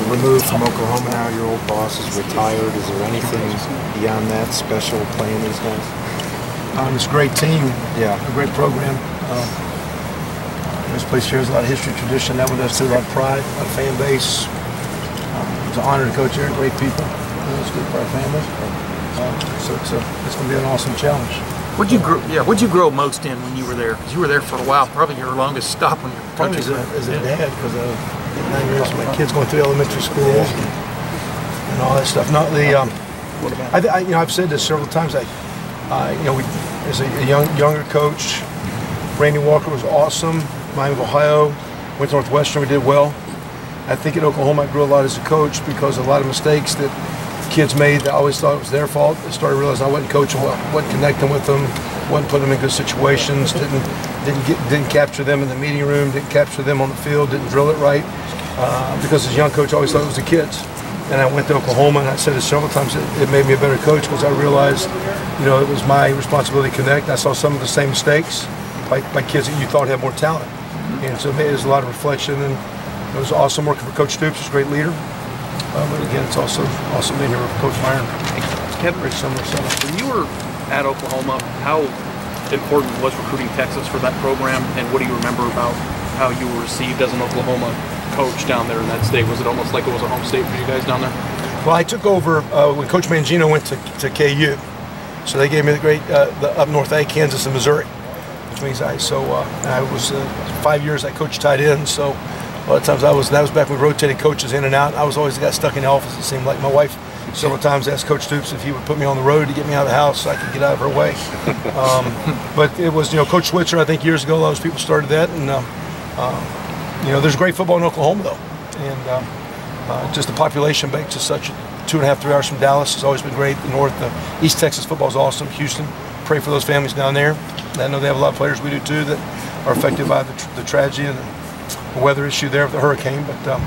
removed from Oklahoma now, your old boss is retired. Is there anything beyond that special playing these guys? It's a great team. Yeah. A great program. This place shares a lot of history, tradition. That one does too. A lot of pride, a lot of fan base. It's an honor to coach here. Great people. It's good for our families. So it's going to be an awesome challenge. What'd you grow most in when you were there? Because you were there for a while, probably your longest stop when you were coaching. As a dad, because 9 years, my kids going through elementary school and all that stuff. Not the. I've said this several times. As a younger coach, Randy Walker was awesome. Miami of Ohio, went to Northwestern. We did well. I think at Oklahoma, I grew a lot as a coach because a lot of mistakes that kids made that I always thought it was their fault. I started realizing I wasn't coaching well, wasn't connecting with them, wasn't putting them in good situations, didn't capture them in the meeting room, didn't capture them on the field, didn't drill it right. Because as a young coach, I always thought it was the kids. And I went to Oklahoma, and I said it several times, it made me a better coach because I realized, it was my responsibility to connect. I saw some of the same mistakes by kids that you thought had more talent. And so it was a lot of reflection, and it was awesome working for Coach Stoops. He's a great leader. But again, it's also awesome being here with Coach Myron. Kevin, very similar setup. when you were at Oklahoma, how important was recruiting Texas for that program, and what do you remember about how you were received as an Oklahoma coach down there in that state? Was it almost like it was a home state for you guys down there? Well, I took over when Coach Mangino went to KU. So they gave me the up north A, Kansas and Missouri, which means I was 5 years I coached tight ends. So a lot of times that was back when we rotated coaches in and out. I was always the guy stuck in the office. It seemed like my wife several times asked Coach Stoops if he would put me on the road to get me out of the house so I could get out of her way. But it was Coach Switzer, I think years ago, a lot of people started that, and there's great football in Oklahoma though, and just the population base is such 2.5, 3 hours from Dallas has always been great. The North, East Texas football is awesome. Houston, pray for those families down there. I know they have a lot of players, we do too, that are affected by the tragedy and the weather issue there with the hurricane. But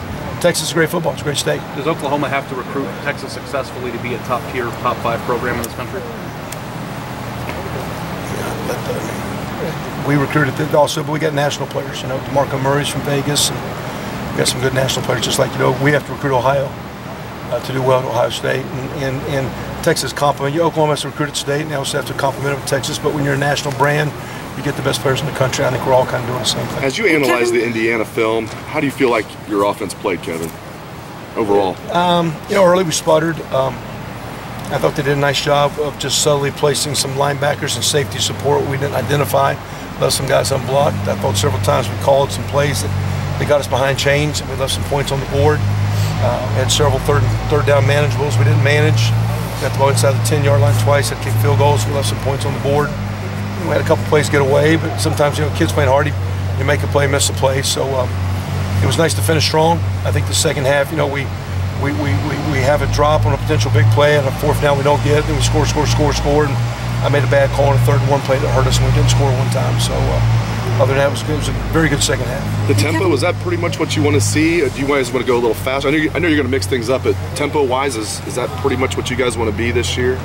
Texas is great football. It's a great state. Does Oklahoma have to recruit Texas successfully to be a top-tier, top-5 program in this country? We recruited also, but we got national players. DeMarco Murray's from Vegas, and we got some good national players. Just like we have to recruit Ohio to do well at Ohio State, and Texas compliment you. Oklahoma has to recruit at State, and they also have to compliment it with Texas. But when you're a national brand, you get the best players in the country. I think we're all kind of doing the same thing. As you analyze the Indiana film, how do you feel like your offense played, Kevin, overall? Early we sputtered. I thought they did a nice job of just subtly placing some linebackers and safety support we didn't identify. Left some guys unblocked. I thought several times we called some plays that they got us behind chains, and we left some points on the board. We had several third down manageables we didn't manage. Got the ball inside the 10-yard line twice, had kicked field goals, we left some points on the board. We had a couple plays get away, but sometimes kids playing hard, you make a play, miss a play. So it was nice to finish strong. I think the second half, we have a drop on a potential big play, and a fourth down we don't get, then we score, and I made a bad call on a 3rd and 1 play that hurt us, and we didn't score one time. So other than that, it was a very good second half. The tempo, is that pretty much what you want to see? Do you guys want to go a little faster? I know you're going to mix things up, but tempo-wise, is that pretty much what you guys want to be this year?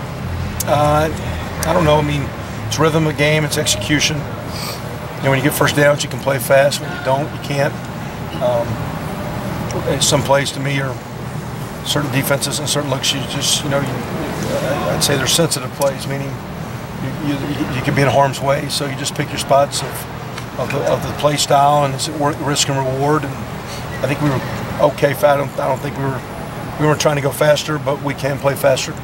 I don't know. It's rhythm of the game, it's execution. When you get first downs, you can play fast. When you don't, you can't. Some plays to me are certain defenses and certain looks. You just, I'd say they're sensitive plays, meaning you can be in harm's way. So you just pick your spots of the play style, and it's risk and reward. And I think we were okay. I don't think we weren't trying to go faster, but we can play faster.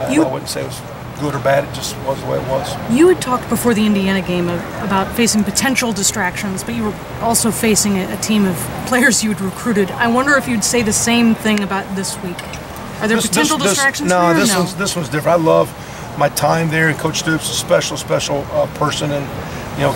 I wouldn't say it was good or bad, it just was the way it was. You had talked before the Indiana game about facing potential distractions, but you were also facing a team of players you had recruited. I wonder if you'd say the same thing about this week. Are there potential distractions? No, this one's different. I love my time there, and Coach Stoops is a special person, and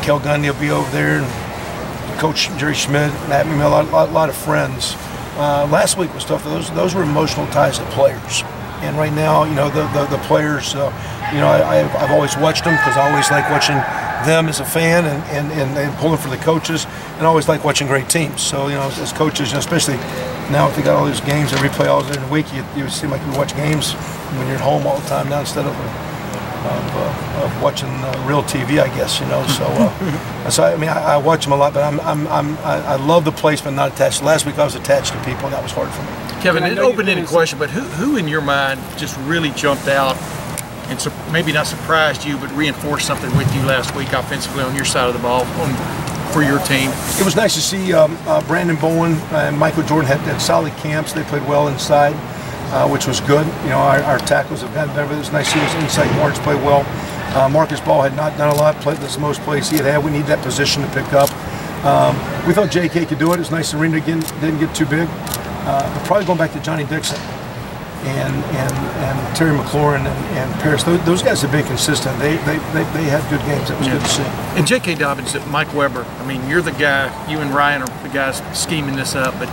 Kel Gundy will be over there, and Coach Jerry Schmidt, and a lot of friends. Last week was tough. Those were emotional ties to players. And right now, the players, I've always watched them because I always like watching them as a fan and pulling for the coaches, and I always like watching great teams. So, as coaches, especially now if they got all these games, every play all during the week, you seem like you watch games when you're at home all the time now instead of of watching real TV, I guess, you know. So, I mean, I watch them a lot, but I love the place, but not attached. Last week I was attached to people, and that was hard for me. Kevin, an open-ended question, but who in your mind just really jumped out and maybe not surprised you, but reinforced something with you last week offensively on your side of the ball for your team? It was nice to see Brandon Bowen and Michael Jordan had solid camps. They played well inside, which was good. You know, our tackles have gotten better. It was nice to see his inside guards play well. Marcus Ball had not done a lot. Played this most plays he had had. We need that position to pick up. We thought J.K. could do it. It was nice the arena didn't get too big. But probably going back to Johnny Dixon and Terry McLaurin and Paris, those guys have been consistent. They had good games. That was good to see. And J.K. Dobbins, Mike Weber, I mean, you're the guy, you and Ryan are the guys scheming this up, but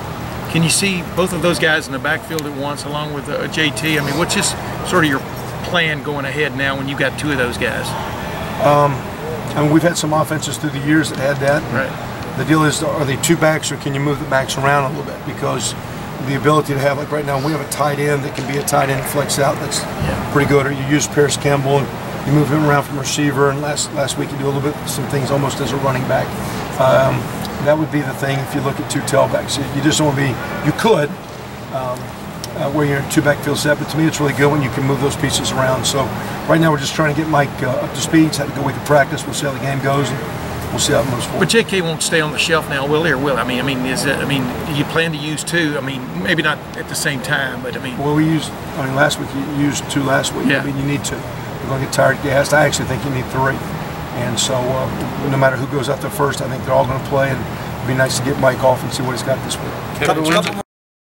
can you see both of those guys in the backfield at once along with JT? I mean, what's just sort of your plan going ahead now when you got two of those guys? I mean, we've had some offenses through the years that had that. Right. The deal is, are they two backs or can you move the backs around a little bit? Because the ability to have, like right now, we have a tight end that can be a tight end and flex out. That's pretty good. Or you use Paris Campbell and you move him around from receiver. And last week you do a little bit, some things almost as a running back. That would be the thing if you look at two tailbacks. You just don't want to be, you could, where you're in two backfield set, but to me it's really good when you can move those pieces around. So right now we're just trying to get Mike up to speed. He's had a good week of practice. We'll see how the game goes. We'll see how it moves forward. But JK won't stay on the shelf now, will he? Or will? I mean, do you plan to use two? I mean, maybe not at the same time, but I mean. Well, last week you used two last week. Yeah. I mean, you need two. You're going to get tired, gassed. I actually think you need three. And so no matter who goes out there first, I think they're all going to play. And it'd be nice to get Mike off and see what he's got this week. Kevin,